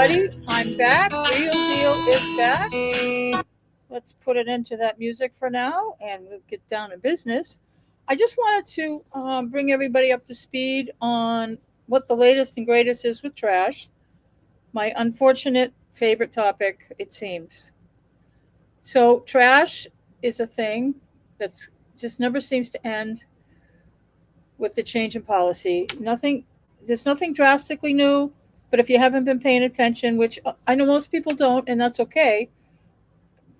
everybody. I'm back. Real Deal is back. Let's put it into that music for now and we'll get down to business. I just wanted to bring everybody up to speed on what the latest and greatest is with trash. My unfortunate favorite topic, it seems. So, trash is a thing that's just never seems to end with the change in policy. There's nothing drastically new, but if you haven't been paying attention, which I know most people don't, and that's okay,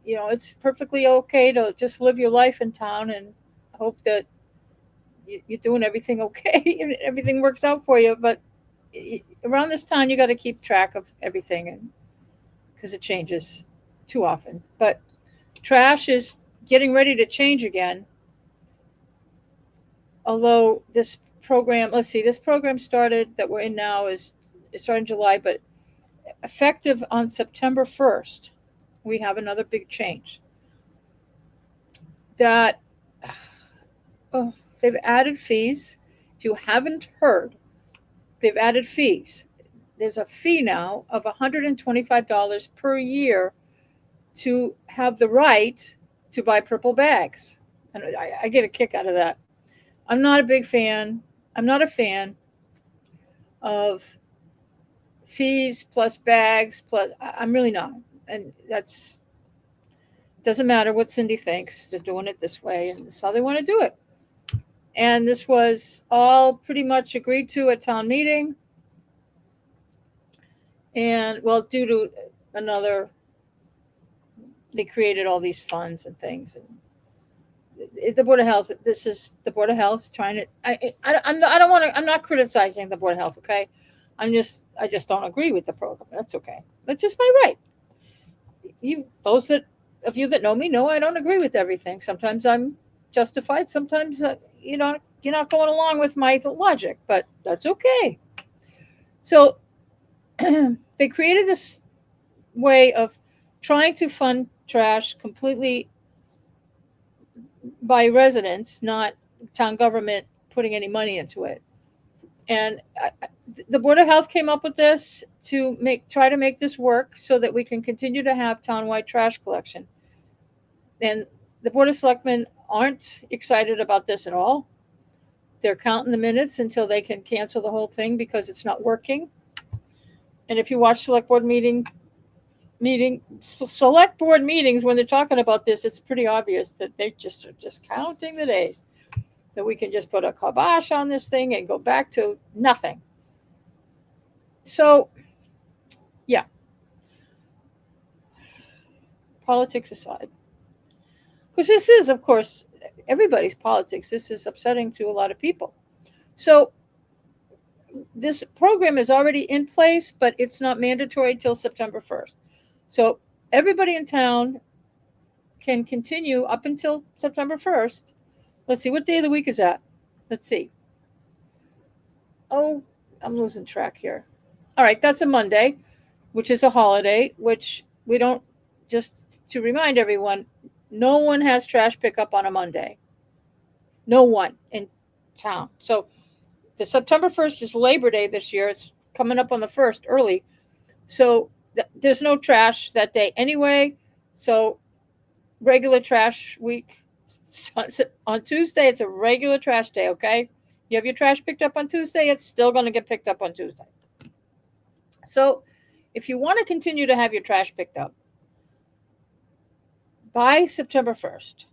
it's perfectly okay to just live your life in town and hope that you're doing everything okay and everything works out for you. But around this time, you got to keep track of everything, and because it changes too often. But trash is getting ready to change again. Although this program, let's see, this program started that we're in now is it started in July, but effective on September 1st, we have another big change. That oh, they've added fees. If you haven't heard, they've added fees. There's a fee now of $125 per year to have the right to buy purple bags. And I get a kick out of that. I'm not a big fan. I'm not a fan of fees plus bags plus. I'm really not. And that's doesn't matter what Cindy thinks. They're doing it this way, and this is how they want to do it. And this was all pretty much agreed to at town meeting. And well, due to another, they created all these funds and things. And the Board of Health. This is the Board of Health trying to. I don't want to. I'm not criticizing the Board of Health. Okay, I just don't agree with the program. That's okay. That's just my right. Those of you that know me know I don't agree with everything. Sometimes I'm justified. Sometimes you're not going along with my logic, but that's okay. So they created this way of trying to fund trash completely by residents, not town government putting any money into it. And the Board of Health came up with this to try to make this work so that we can continue to have townwide trash collection. And the Board of Selectmen aren't excited about this at all. They're counting the minutes until they can cancel the whole thing because it's not working. And if you watch select board select board meetings when they're talking about this, it's pretty obvious that they are just counting the days that we can just put a kibosh on this thing and go back to nothing. So, yeah. Politics aside, because this is, of course, everybody's politics. This is upsetting to a lot of people. So this program is already in place, but it's not mandatory till September 1st. So everybody in town can continue up until September 1st. Let's see, what day of the week is that? Let's see. Oh, I'm losing track here. All right, that's a Monday, which is a holiday, which we don't, just to remind everyone, no one has trash pickup on a Monday. No one in town. So the September 1st is Labor Day this year. It's coming up on the 1st early. So there's no trash that day anyway. So regular trash week. On Tuesday, it's a regular trash day, okay? You have your trash picked up on Tuesday, it's still going to get picked up on Tuesday. So if you want to continue to have your trash picked up by September 1st,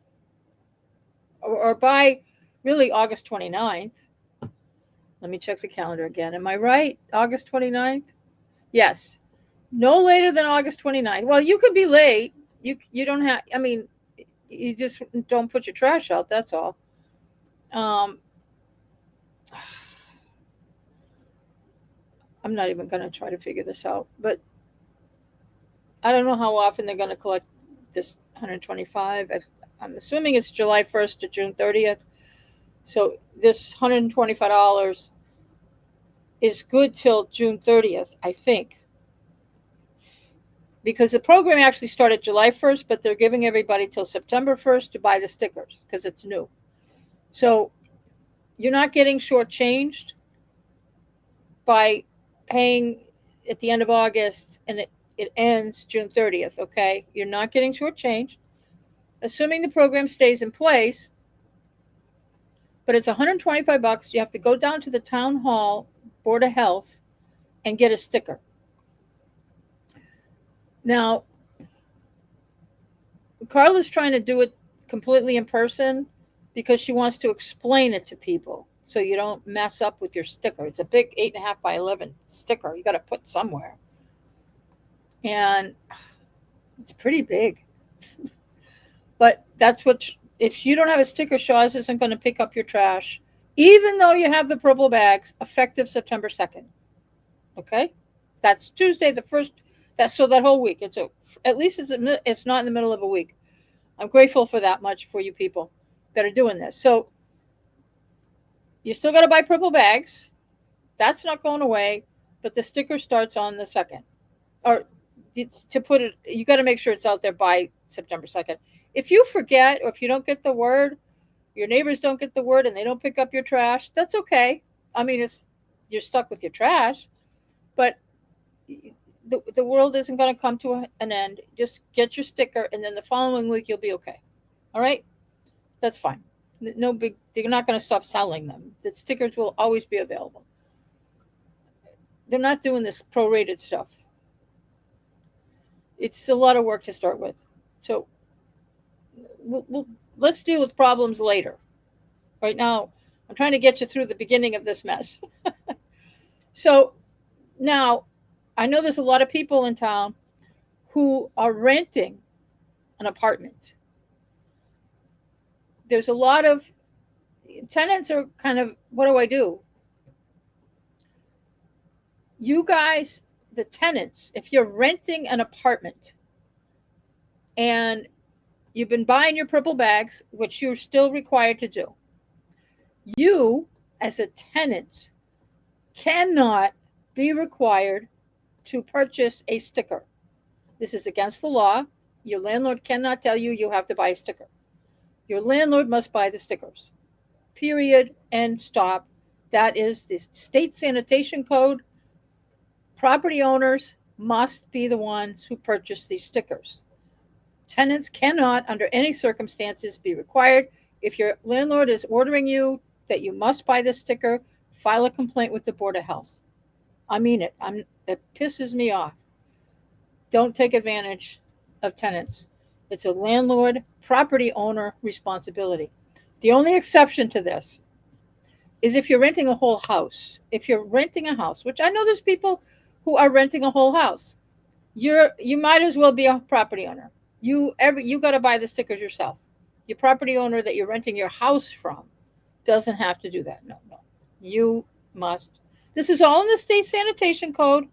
or by really August 29th, let me check the calendar again. Am I right? August 29th? Yes. No later than August 29th. Well, you could be late. You don't have, I mean, you just don't put your trash out, that's all. I'm not even going to try to figure this out, but I don't know how often they're going to collect this 125. I'm assuming it's July 1st to June 30th. So this $125 is good till June 30th, I think. Because the program actually started July 1st, but they're giving everybody till September 1st to buy the stickers because it's new. So you're not getting shortchanged by paying at the end of August and it ends June 30th, okay? You're not getting shortchanged. Assuming the program stays in place, but it's $125. You have to go down to the town hall board of health and get a sticker. Now, Carla's trying to do it completely in person because she wants to explain it to people so you don't mess up with your sticker. It's a big 8.5 by 11 sticker. You got to put somewhere, and it's pretty big. But that's what, if you don't have a sticker, Shaw's isn't going to pick up your trash, even though you have the purple bags, effective September 2nd. Okay, that's Tuesday the 1st. That's so that whole week. At least it's not in the middle of a week. I'm grateful for that much for you people that are doing this. So you still got to buy purple bags. That's not going away, but the sticker starts on the 2nd. Or to put it, you got to make sure it's out there by September 2nd. If you forget or if you don't get the word, your neighbors don't get the word and they don't pick up your trash, that's okay. I mean, you're stuck with your trash, but the world isn't going to come to an end. Just get your sticker, and then the following week you'll be okay. All right? That's fine. No big. They're not going to stop selling them. The stickers will always be available. They're not doing this prorated stuff. It's a lot of work to start with. So let's deal with problems later. Right now, I'm trying to get you through the beginning of this mess. So now, I know there's a lot of people in town who are renting an apartment. There's a lot of tenants are kind of, what do I do? You guys, the tenants, if you're renting an apartment and you've been buying your purple bags, which you're still required to do, you as a tenant cannot be required to purchase a sticker. This is against the law. Your landlord cannot tell you you have to buy a sticker. Your landlord must buy the stickers. Period. End. Stop. That is the state sanitation code. Property owners must be the ones who purchase these stickers. Tenants cannot, under any circumstances, be required. If your landlord is ordering you that you must buy this sticker, file a complaint with the Board of Health. I mean it. It pisses me off. Don't take advantage of tenants. It's a landlord, property owner responsibility. The only exception to this is if you're renting a whole house. If you're renting a house, which I know there's people who are renting a whole house, you might as well be a property owner. You got to buy the stickers yourself. Your property owner that you're renting your house from doesn't have to do that. No. You must. This is all in the state sanitation code.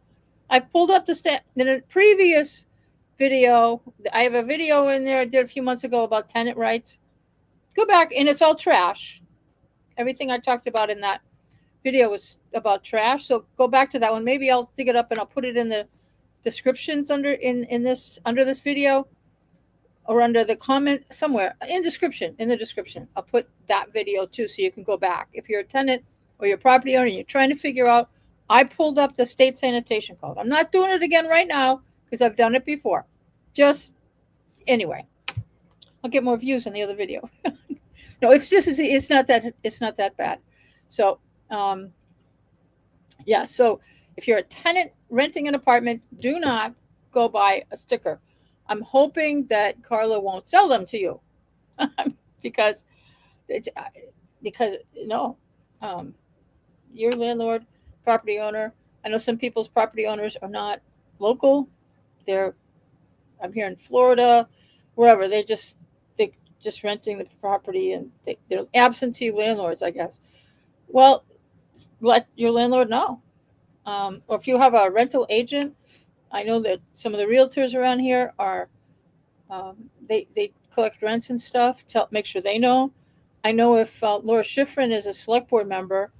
I pulled up in a previous video. I have a video in there I did a few months ago about tenant rights. Go back, and it's all trash. Everything I talked about in that video was about trash. So go back to that one. Maybe I'll dig it up and I'll put it in the descriptions under this video, or under the comment somewhere in the description. I'll put that video too, so you can go back. If you're a tenant or you're a property owner and you're trying to figure out, I pulled up the state sanitation code. I'm not doing it again right now because I've done it before. Just anyway, I'll get more views on the other video. No, it's not that bad. So yeah. So if you're a tenant renting an apartment, do not go buy a sticker. I'm hoping that Carla won't sell them to you because no, your landlord, property owner. I know some people's property owners are not local. I'm here in Florida, wherever. They're just renting the property, and they're absentee landlords, I guess. Well, let your landlord know. Or if you have a rental agent, I know that some of the realtors around here are, they collect rents and stuff to make sure they know. I know if Laura Schifrin is a select board member,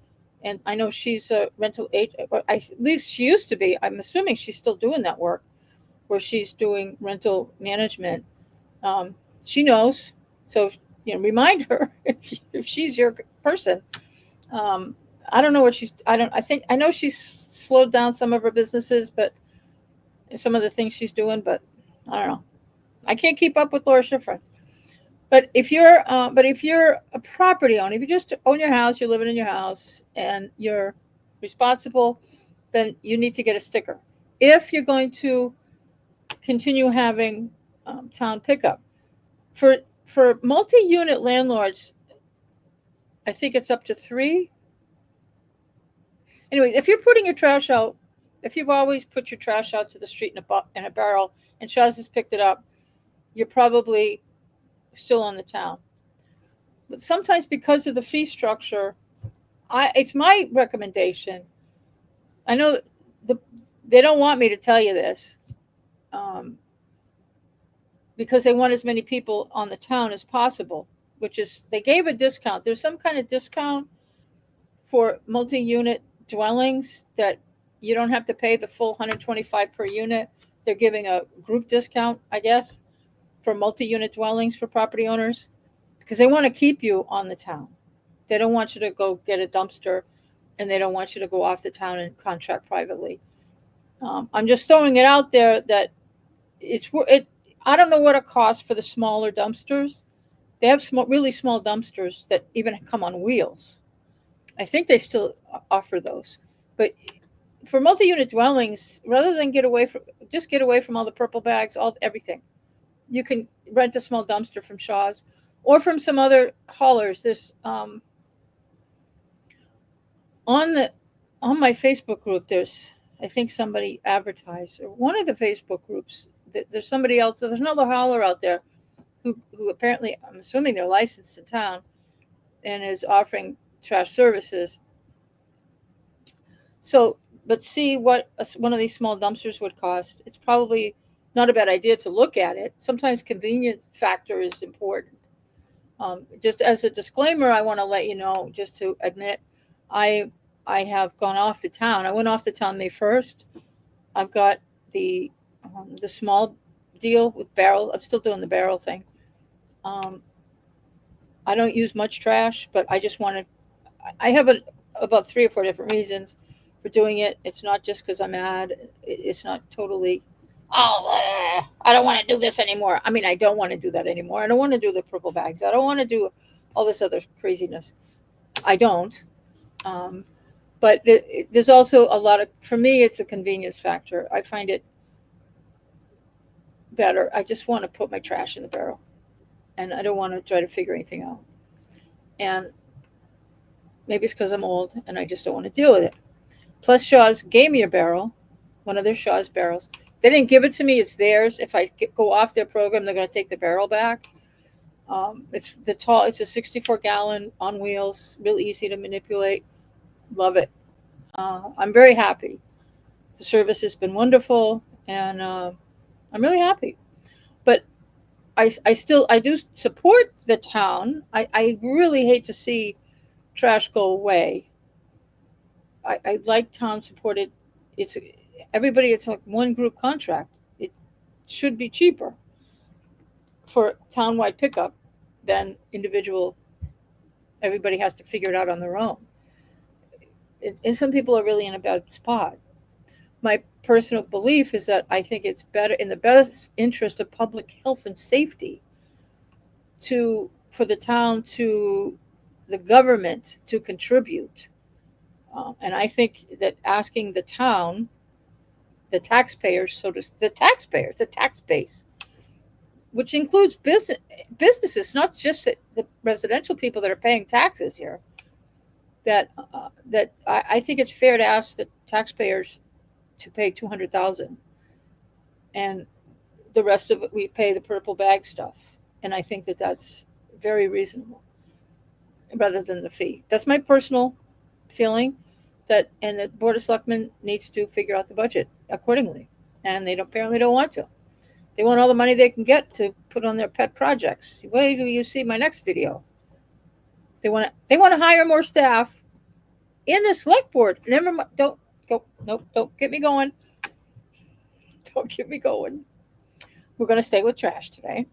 and I know she's a rental agent, or at least she used to be. I'm assuming she's still doing that work, where she's doing rental management. She knows. So, remind her if she's your person. I don't know what I know she's slowed down some of her businesses, but some of the things she's doing, but I don't know. I can't keep up with Laura Schifrin. But if you're a property owner, if you just own your house, you're living in your house, and you're responsible, then you need to get a sticker. If you're going to continue having town pickup for multi-unit landlords, I think it's up to 3. Anyways, if you're putting your trash out, if you've always put your trash out to the street in a barrel, and Shaz has picked it up, you're probably still on the town. But sometimes because of the fee structure, it's my recommendation. I know they don't want me to tell you this, because they want as many people on the town as possible, which is they gave a discount. There's some kind of discount for multi-unit dwellings that you don't have to pay the full 125 per unit. They're giving a group discount, I guess, for multi-unit dwellings for property owners, because they want to keep you on the town. They don't want you to go get a dumpster, and they don't want you to go off the town and contract privately. I'm just throwing it out there that I don't know what it costs for the smaller dumpsters. They have really small dumpsters that even come on wheels. I think they still offer those. But for multi-unit dwellings, rather than get away from all the purple bags, everything. You can rent a small dumpster from Shaw's or from some other haulers. There's on my Facebook group, there's, I think somebody advertised, or one of the Facebook groups, there's somebody else, there's another hauler out there who apparently, I'm assuming they're licensed in town, and is offering trash services. So let's see what one of these small dumpsters would cost. It's probably not a bad idea to look at it. Sometimes convenience factor is important. Just as a disclaimer, I want to let you know, just to admit, I have gone off the town. I went off the town May 1st. I've got the small deal with barrel. I'm still doing the barrel thing. I don't use much trash, but I just want to. I have about 3 or 4 different reasons for doing it. It's not just because I'm mad. It's not totally. Oh, I don't want to do this anymore. I mean, I don't want to do that anymore. I don't want to do the purple bags. I don't want to do all this other craziness. I don't. But there's also a lot of, for me, it's a convenience factor. I find it better. I just want to put my trash in the barrel, and I don't want to try to figure anything out. And maybe it's because I'm old and I just don't want to deal with it. Plus, Shaw's gave me a barrel, one of their Shaw's barrels. They didn't give it to me. It's theirs. If I go off their program, they're going to take the barrel back. It's a 64-gallon on wheels, real easy to manipulate. Love it. I'm very happy. The service has been wonderful, and I'm really happy. But I do support the town. I really hate to see trash go away. I like town supported. It's everybody. It's like one group contract. It should be cheaper for townwide pickup than individual. Everybody has to figure it out on their own. And some people are really in a bad spot. My personal belief is that I think it's better, in the best interest of public health and safety, for the town the government to contribute. And I think that asking the town, the taxpayers, the tax base, which includes businesses, not just the residential people that are paying taxes here, that I think it's fair to ask the taxpayers to pay $200,000, and the rest of it we pay the purple bag stuff. And I think that that's very reasonable, rather than the fee. That's my personal feeling. And the Board of Selectmen needs to figure out the budget accordingly, and they apparently don't want to. They want all the money they can get to put on their pet projects. Wait till you see my next video. They want to hire more staff in the select board. Never mind. Don't go. Nope. Don't get me going. Don't get me going. We're going to stay with trash today,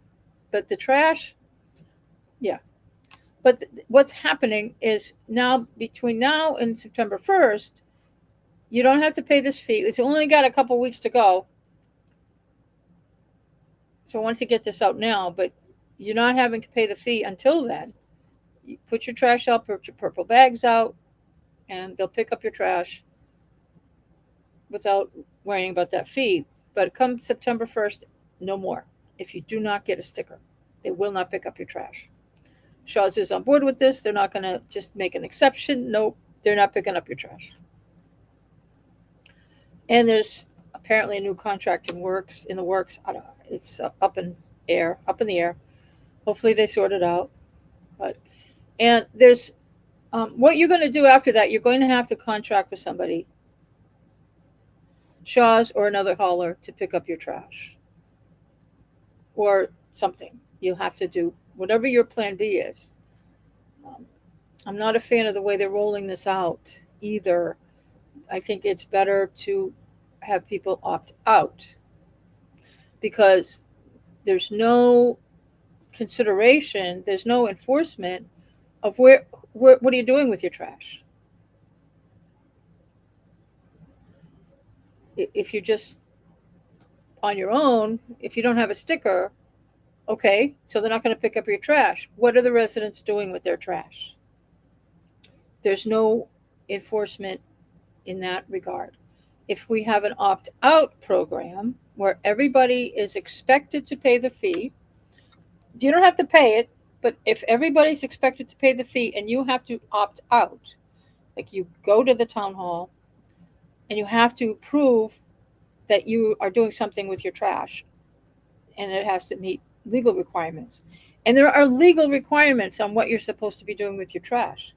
but the trash, yeah. But what's happening is now, between now and September 1st, you don't have to pay this fee. It's only got a couple weeks to go. So I want to get this out now, but you're not having to pay the fee until then. You put your trash out, put your purple bags out, and they'll pick up your trash without worrying about that fee. But come September 1st, no more. If you do not get a sticker, they will not pick up your trash. Shaw's is on board with this. They're not going to just make an exception. Nope, they're not picking up your trash. And there's apparently a new contract in the works. I don't know. It's up in the air. Hopefully they sort it out. But and there's what you're going to do after that. You're going to have to contract with somebody, Shaw's or another hauler, to pick up your trash or something. You'll have to do whatever your plan B is. I'm not a fan of the way they're rolling this out either. I think it's better to have people opt out because there's no consideration, there's no enforcement of what are you doing with your trash. If you're just on your own, if you don't have a sticker, okay, so they're not going to pick up your trash. What are the residents doing with their trash? There's no enforcement in that regard. If we have an opt-out program where everybody is expected to pay the fee, you don't have to pay it, but if everybody's expected to pay the fee and you have to opt out, like you go to the town hall and you have to prove that you are doing something with your trash and it has to meet legal requirements. And there are legal requirements on what you're supposed to be doing with your trash.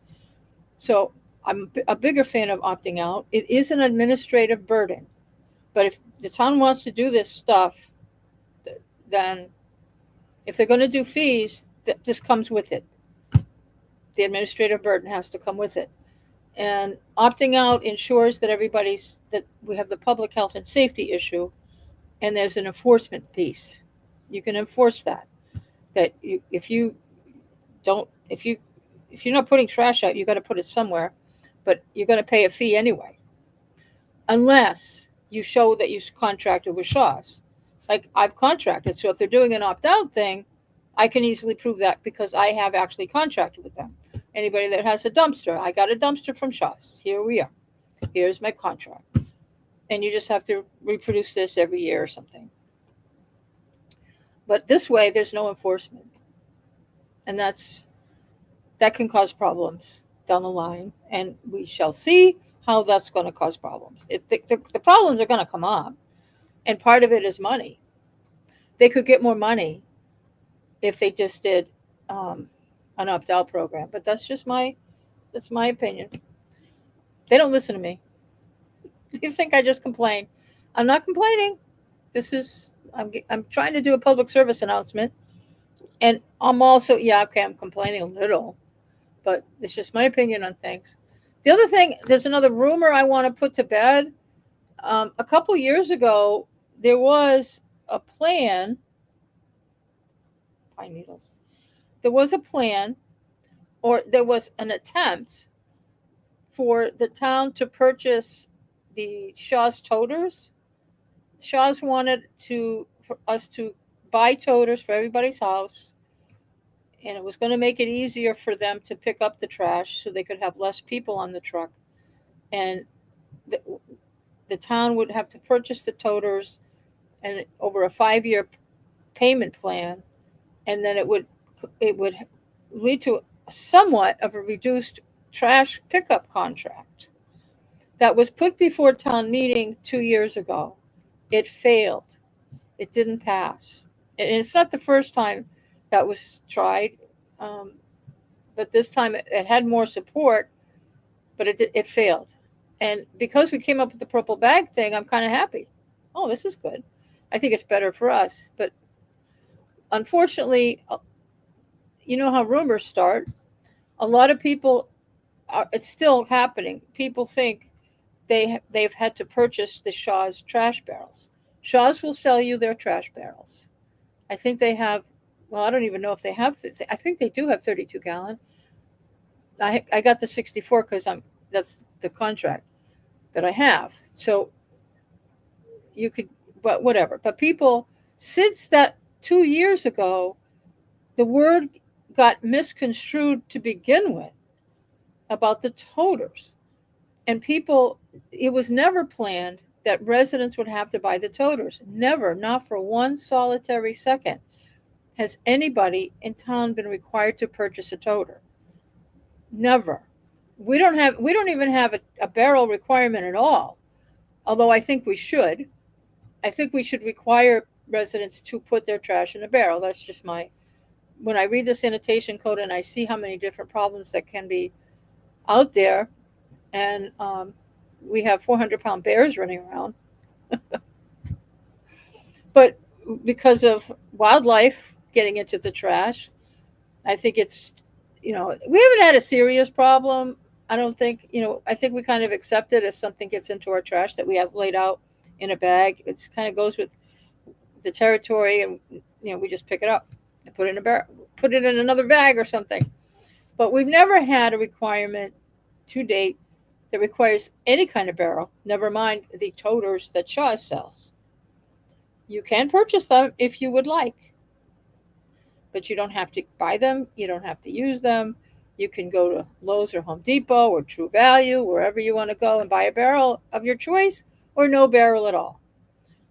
So I'm a bigger fan of opting out. It is an administrative burden. But if the town wants to do this stuff, then if they're going to do fees, this comes with it. The administrative burden has to come with it. And opting out ensures that that we have the public health and safety issue, and there's an enforcement piece. You can enforce that. If you're not putting trash out, you got to put it somewhere, but you're going to pay a fee anyway, unless you show that you contracted with Shaw's. Like I've contracted, so if they're doing an opt-out thing, I can easily prove that because I have actually contracted with them. Anybody that has a dumpster, I got a dumpster from Shaw's. Here we are. Here's my contract. And you just have to reproduce this every year or something. But this way, there's no enforcement. And that can cause problems down the line. And we shall see how that's going to cause problems. The problems are going to come up. And part of it is money. They could get more money if they just did an opt-out program. But that's my opinion. They don't listen to me. They think I just complain. I'm not complaining. I'm trying to do a public service announcement. And I'm also, I'm complaining a little. But it's just my opinion on things. The other thing, there's another rumor I want to put to bed. A couple years ago, there was a plan. Pine needles. There was a plan, or there was an attempt for the town to purchase the Shaw's toters. Shaw's wanted for us to buy toters for everybody's house, and it was going to make it easier for them to pick up the trash so they could have less people on the truck. And the town would have to purchase the toters and over a 5-year payment plan, and then it would lead to somewhat of a reduced trash pickup contract that was put before town meeting 2 years ago. It failed. It didn't pass. And it's not the first time that was tried, but this time it had more support, but it failed. And because we came up with the purple bag thing, I'm kind of happy. Oh, this is good. I think it's better for us. But unfortunately, you know how rumors start. A lot of people, it's still happening. People think they've had to purchase the Shaw's trash barrels. Shaw's will sell you their trash barrels. I think they have, well, I don't even know if they have, I think they do have 32 gallon. I got the 64 because that's the contract that I have. So you could, but whatever. But people, since that 2 years ago, the word got misconstrued to begin with about the toters. And people, it was never planned that residents would have to buy the toters. Never, not for one solitary second, has anybody in town been required to purchase a toter. Never. We don't even have a barrel requirement at all. Although I think we should. I think we should require residents to put their trash in a barrel. That's just my, when I read the sanitation code and I see how many different problems that can be out there, and we have 400-pound bears running around, but because of wildlife getting into the trash, I think it's, we haven't had a serious problem. I don't think, I think we kind of accept it if something gets into our trash that we have laid out in a bag. It's kind of goes with the territory, and we just pick it up and put it in a barrel, put it in another bag or something. But we've never had a requirement to date that requires any kind of barrel, never mind the toters that Shaw sells. You can purchase them if you would like, but you don't have to buy them. You don't have to use them. You can go to Lowe's or Home Depot or True Value, wherever you want to go, and buy a barrel of your choice or no barrel at all.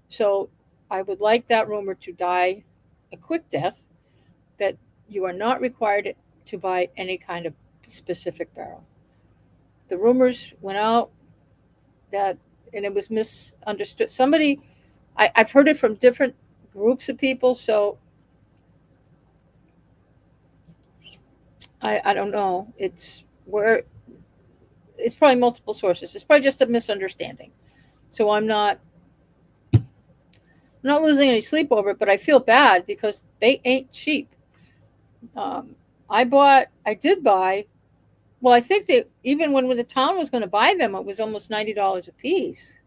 So I would like that rumor to die a quick death, that you are not required to buy any kind of specific barrel. The rumors went out that, and it was misunderstood. Somebody, I've heard it from different groups of people, so I don't know. It's probably multiple sources. It's probably just a misunderstanding. So I'm not losing any sleep over it, but I feel bad because they ain't cheap. Um, I did buy. Well, I think that even when the town was going to buy them, it was almost $90 a piece.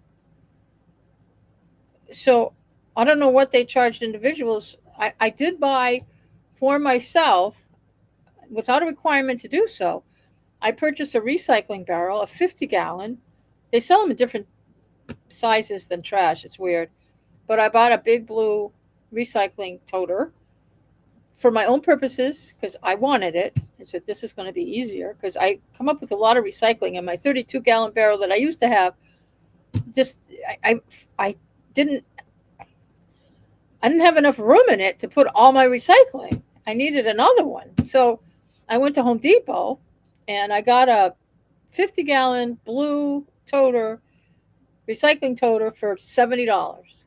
So I don't know what they charged individuals. I did buy for myself without a requirement to do so. I purchased a recycling barrel, a 50-gallon. They sell them in different sizes than trash. It's weird. But I bought a big blue recycling toter for my own purposes because I wanted it. I said, this is going to be easier because I come up with a lot of recycling, and my 32-gallon barrel that I used to have, just I didn't I didn't have enough room in it to put all my recycling. I needed another one. So I went to Home Depot and I got a 50-gallon blue toter, recycling toter for $70.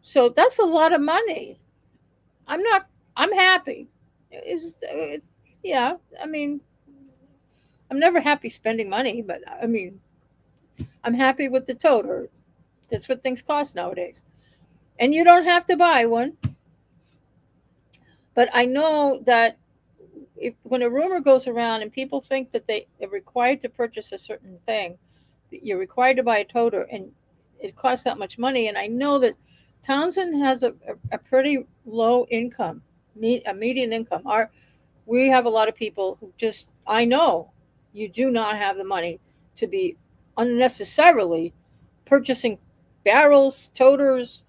So that's a lot of money. I'm happy. It's yeah, I mean, I'm never happy spending money, but I mean, I'm happy with the toter. That's what things cost nowadays. And you don't have to buy one. But I know that when a rumor goes around and people think that they are required to purchase a certain thing, you're required to buy a toter, and it costs that much money. And I know that Townsend has a pretty low income, a median income. We have a lot of people who just, I know you do not have the money to be unnecessarily purchasing barrels, toters,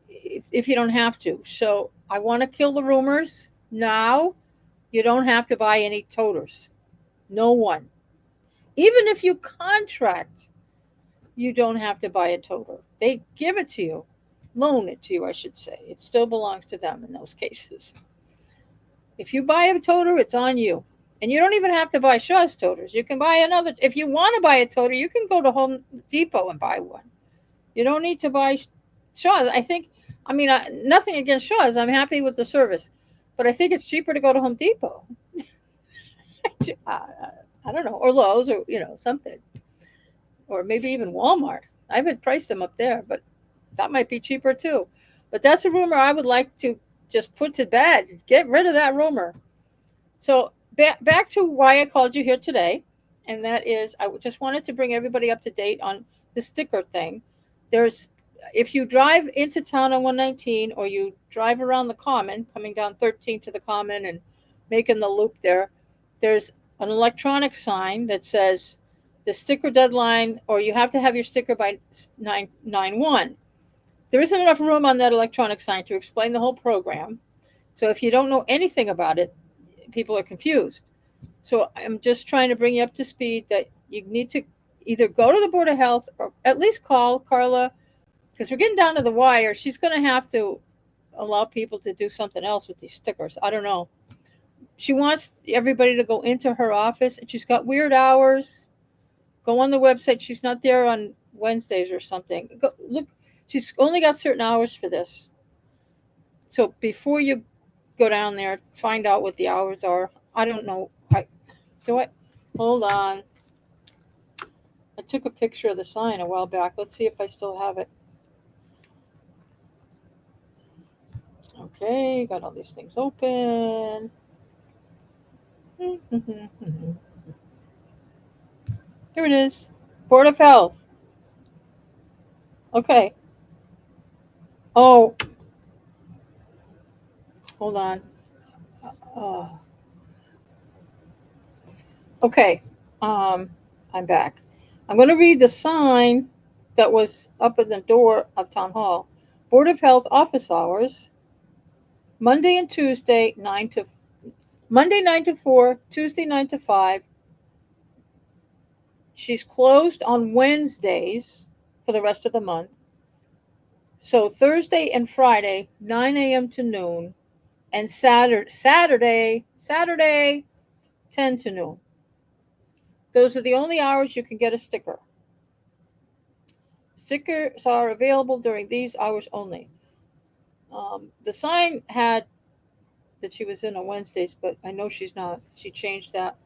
if you don't have to. So I want to kill the rumors now. You don't have to buy any toters. No one. Even if you contract, you don't have to buy a toter. They give it to you, loan it to you, I should say. It still belongs to them in those cases. If you buy a toter, it's on you. And you don't even have to buy Shaw's toters. You can buy another. If you want to buy a toter, you can go to Home Depot and buy one. You don't need to buy Shaw's. Nothing against Shaw's. I'm happy with the service. But I think it's cheaper to go to Home Depot. I don't know. Or Lowe's or, something. Or maybe even Walmart. I haven't priced them up there, but that might be cheaper too. But that's a rumor I would like to just put to bed. Get rid of that rumor. So back to why I called you here today. And that is, I just wanted to bring everybody up to date on the sticker thing. If you drive into town on 119, or you drive around the Common, coming down 13 to the Common and making the loop there's an electronic sign that says the sticker deadline, or you have to have your sticker by 9/1. There isn't enough room on that electronic sign to explain the whole program. So if you don't know anything about it, people are confused. So I'm just trying to bring you up to speed that you need to either go to the Board of Health or at least call Carla, because we're getting down to the wire. She's going to have to allow people to do something else with these stickers. I don't know. She wants everybody to go into her office, and she's got weird hours. Go on the website. She's not there on Wednesdays or something. Go look. She's only got certain hours for this. So before you go down there, find out what the hours are. I don't know. Hold on. I took a picture of the sign a while back. Let's see if I still have it. Okay, got all these things open. Here it is. Board of Health. Okay. Oh. Hold on. Okay. I'm back. I'm going to read the sign that was up at the door of Town Hall. Board of Health office hours. Monday and Tuesday, Monday 9 to 4, Tuesday 9 to 5. She's closed on Wednesdays for the rest of the month. So Thursday and Friday, 9 a.m. to noon, and Saturday, 10 to noon. Those are the only hours you can get a sticker. Stickers are available during these hours only. The sign had that she was in on Wednesdays, but I know she's not. She changed that.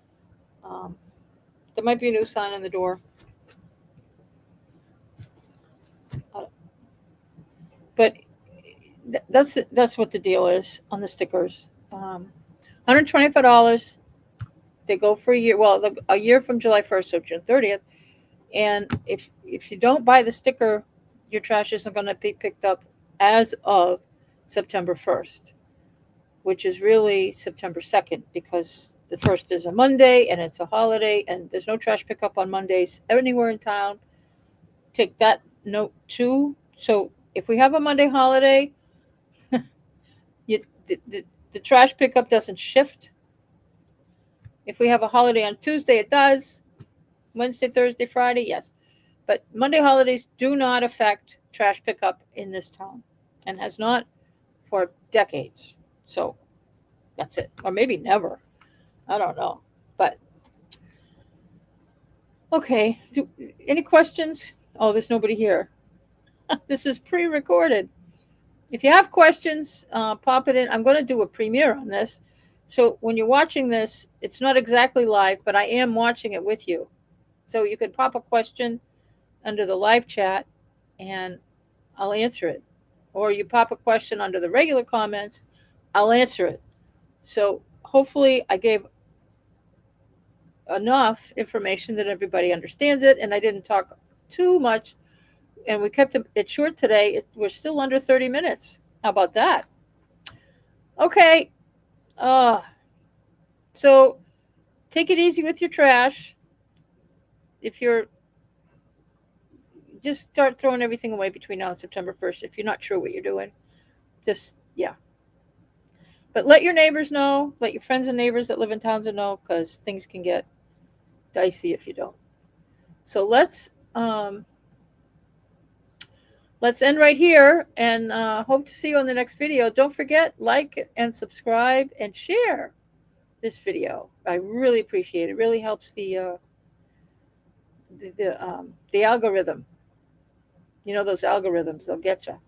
There might be a new sign on the door. But that's what the deal is on the stickers. $125. They go for a year. Well, a year from July 1st, so June 30th. And if you don't buy the sticker, your trash isn't going to be picked up as of September 1st, which is really September 2nd, because the 1st is a Monday and it's a holiday, and there's no trash pickup on Mondays anywhere in town. Take that note too. So if we have a Monday holiday, the trash pickup doesn't shift. If we have a holiday on Tuesday, it does. Wednesday, Thursday, Friday, yes. But Monday holidays do not affect trash pickup in this town, and has not for decades. So that's it. Or maybe never. I don't know. But okay. Any questions? Oh, there's nobody here. This is pre-recorded. If you have questions, pop it in. I'm going to do a premiere on this. So when you're watching this, it's not exactly live, but I am watching it with you. So you can pop a question under the live chat and I'll answer it. Or you pop a question under the regular comments, I'll answer it. So hopefully I gave enough information that everybody understands it, and I didn't talk too much, and we kept it short today. We're still under 30 minutes. How about that? Okay. So take it easy with your trash. If you're just start throwing everything away between now and September 1st. If you're not sure what you're doing, yeah. But let your neighbors know, let your friends and neighbors that live in Townsend know, because things can get dicey if you don't. So let's end right here, and hope to see you on the next video. Don't forget, like and subscribe and share this video. I really appreciate it. It really helps the algorithm. You know, those algorithms, they'll get you.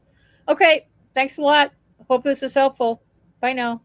Okay, thanks a lot. Hope this is helpful. Bye now.